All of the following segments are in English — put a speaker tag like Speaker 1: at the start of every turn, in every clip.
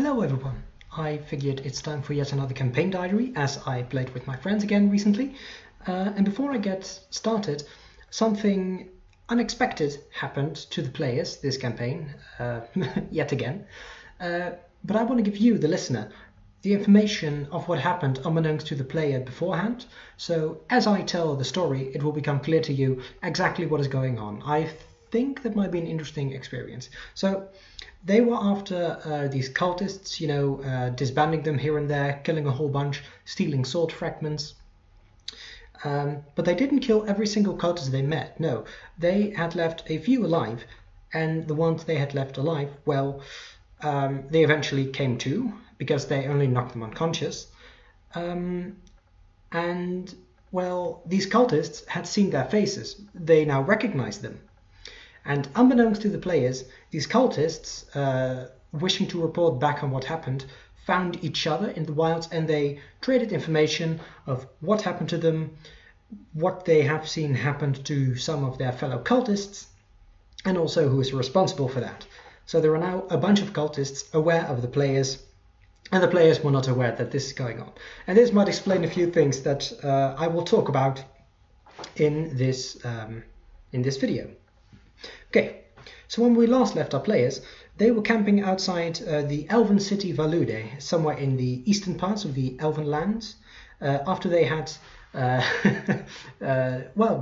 Speaker 1: Hello everyone! I figured it's time for yet another campaign diary as I played with my friends again recently. And before I get started, something unexpected happened to the players this campaign, yet again. But I want to give you, the listener, the information of what happened unbeknownst to the player beforehand. So as I tell the story, it will become clear to you exactly what is going on. I think that might be an interesting experience. So they were after these cultists, disbanding them here and there, killing a whole bunch, stealing sword fragments. But they didn't kill every single cultist they met, no. They had left a few alive, and the ones they had left alive, well, they eventually came to, because they only knocked them unconscious. And, well, these cultists had seen their faces. They now recognized them. And unbeknownst to the players, these cultists, wishing to report back on what happened, found each other in the wilds and they traded information of what happened to them, what they have seen happened to some of their fellow cultists, and also who is responsible for that. So there are now a bunch of cultists aware of the players, and the players were not aware that this is going on. And this might explain a few things that I will talk about in this video. Okay, so when we last left our players, they were camping outside the elven city Valude, somewhere in the eastern parts of the elven lands, after they had,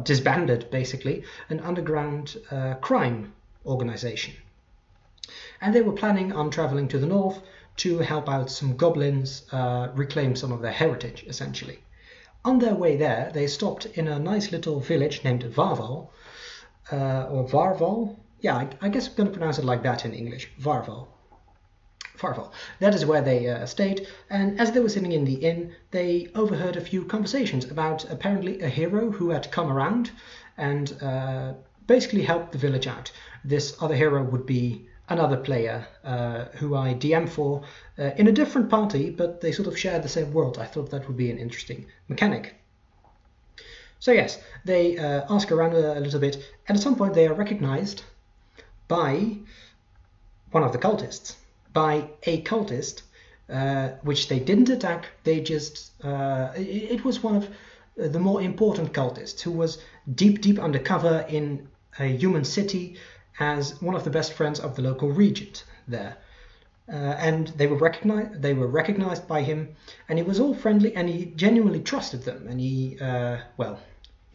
Speaker 1: disbanded, basically, an underground crime organization. And they were planning on traveling to the north to help out some goblins reclaim some of their heritage, essentially. On their way there, they stopped in a nice little village named Varval, or Varval. Yeah, I guess I'm going to pronounce it like that in English. Varval. Varval. That is where they stayed, and as they were sitting in the inn, they overheard a few conversations about apparently a hero who had come around and basically helped the village out. This other hero would be another player who I DM for in a different party, but they sort of share the same world. I thought that would be an interesting mechanic. So yes, they ask around a little bit, and at some point they are recognized by one of the cultists, by a cultist, which they didn't attack. They just, it was one of the more important cultists who was deep undercover in a human city as one of the best friends of the local regent there. And they were recognized by him, and he was all friendly, and he genuinely trusted them, and he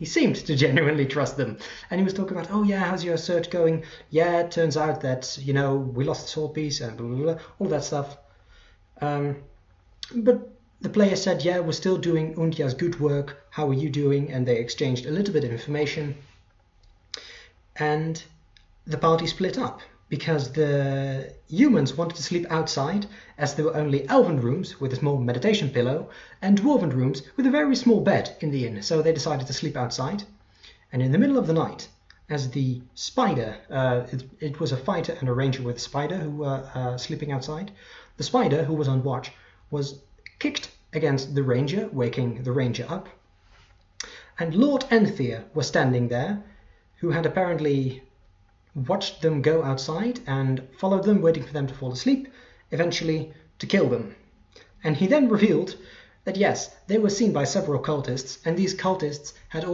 Speaker 1: seemed to genuinely trust them. And he was talking about, oh yeah, how's your search going? Yeah, it turns out that, we lost the sword piece and blah, blah, blah, all that stuff. But the player said, yeah, we're still doing Undia's good work. How are you doing? And they exchanged a little bit of information. And the party split up, because the humans wanted to sleep outside, as there were only elven rooms with a small meditation pillow, and dwarven rooms with a very small bed in the inn, so they decided to sleep outside. And in the middle of the night, as the spider, it was a fighter and a ranger with a spider who were sleeping outside, the spider, who was on watch, was kicked against the ranger, waking the ranger up. And Lord Enthir was standing there, who had apparently watched them go outside and followed them, waiting for them to fall asleep, eventually to kill them. And he then revealed that yes, they were seen by several cultists, and these cultists had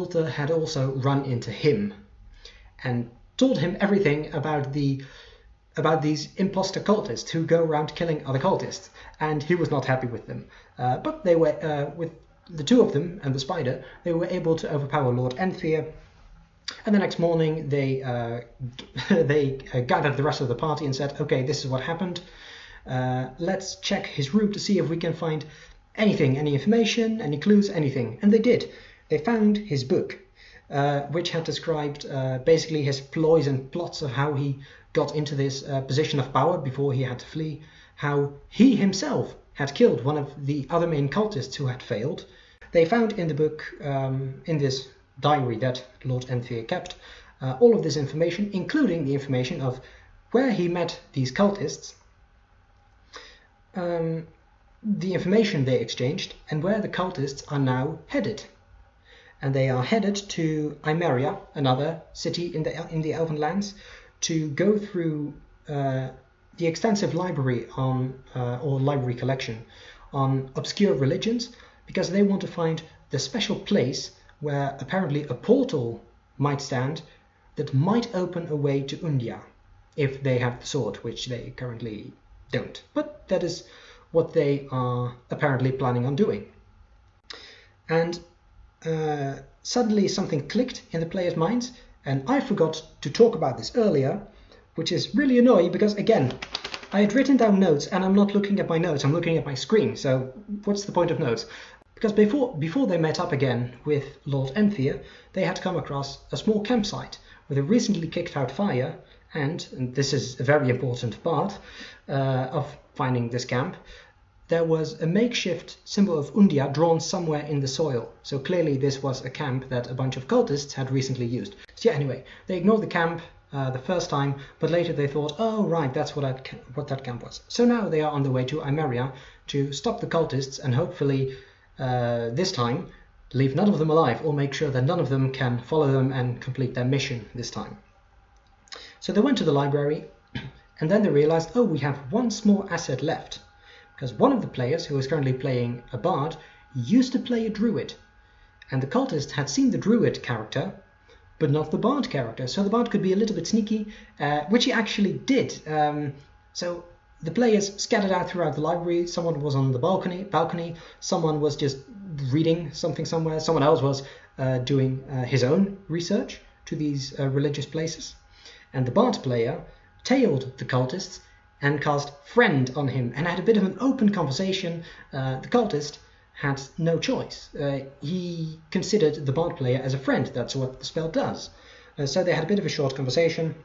Speaker 1: also run into him and told him everything about these imposter cultists who go around killing other cultists, and he was not happy with them. But they were, with the two of them and the spider, they were able to overpower Lord Enthir. And the next morning they gathered the rest of the party and said, okay, this is what happened. Let's check his room to see if we can find anything, any information, any clues, anything. And they did. They found his book, which had described basically his ploys and plots of how he got into this position of power before he had to flee, how he himself had killed one of the other main cultists who had failed. They found in the book, in this diary that Lord Enthir kept, all of this information, including the information of where he met these cultists, the information they exchanged, and where the cultists are now headed. And they are headed to Imeria, another city in the Elven lands, to go through the extensive library on or library collection on obscure religions, because they want to find the special place where apparently a portal might stand that might open a way to India if they have the sword, which they currently don't. But that is what they are apparently planning on doing. And suddenly something clicked in the players' minds, and I forgot to talk about this earlier, which is really annoying because, again, I had written down notes and I'm not looking at my notes, I'm looking at my screen, so what's the point of notes? Because before they met up again with Lord Emphere, they had come across a small campsite with a recently kicked out fire, and this is a very important part of finding this camp, there was a makeshift symbol of India drawn somewhere in the soil. So clearly this was a camp that a bunch of cultists had recently used. So yeah, anyway, they ignored the camp the first time, but later they thought, oh right, that's what that camp was. So now they are on the way to Imeria to stop the cultists and hopefully this time leave none of them alive, or make sure that none of them can follow them and complete their mission this time. So they went to the library and then they realized, oh, we have one small asset left. Because one of the players, who is currently playing a bard, used to play a druid. And the cultist had seen the druid character, but not the bard character. So the bard could be a little bit sneaky, which he actually did. So the players scattered out throughout the library. Someone was on the balcony. Someone was just reading something somewhere. Someone else was doing his own research to these religious places. And the bard player tailed the cultists and cast friend on him and had a bit of an open conversation. The cultist had no choice. He considered the bard player as a friend. That's what the spell does. So they had a bit of a short conversation.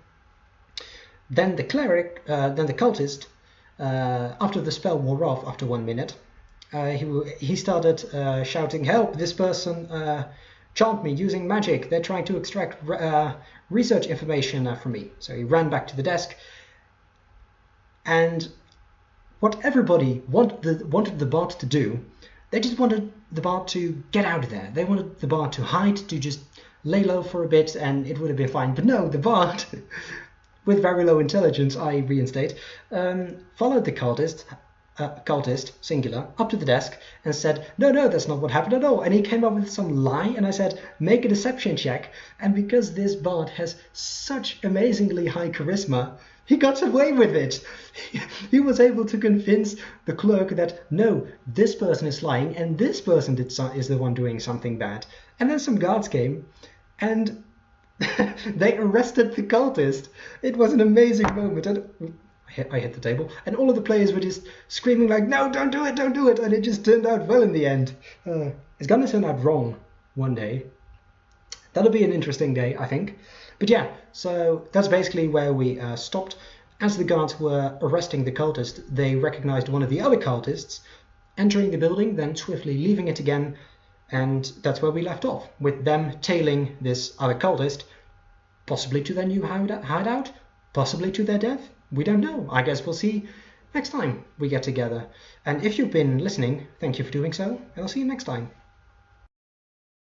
Speaker 1: Then the cleric, then the cultist, after the spell wore off after 1 minute, he started shouting, help, this person charmed me using magic. They're trying to extract research information from me. So he ran back to the desk. And what everybody wanted the bard to do, they just wanted the bard to get out of there. They wanted the bard to hide, to just lay low for a bit, and it would have been fine. But no, the bard, with very low intelligence, I reinstate, followed the cultist, singular, up to the desk and said, no, that's not what happened at all. And he came up with some lie, and I said, make a deception check. And because this bard has such amazingly high charisma, he got away with it. He was able to convince the clerk that, no, this person is lying and this person is the one doing something bad. And then some guards came and they arrested the cultist. It was an amazing moment. And I hit the table. And all of the players were just screaming like, no, don't do it, don't do it. And it just turned out well in the end. It's going to turn out wrong one day. That'll be an interesting day, I think. But yeah, so that's basically where we stopped. As the guards were arresting the cultist, they recognized one of the other cultists entering the building, then swiftly leaving it again, and that's where we left off, with them tailing this other cultist, possibly to their new hideout, possibly to their death. We don't know. I guess we'll see next time we get together. And if you've been listening, thank you for doing so, and I'll see you next time.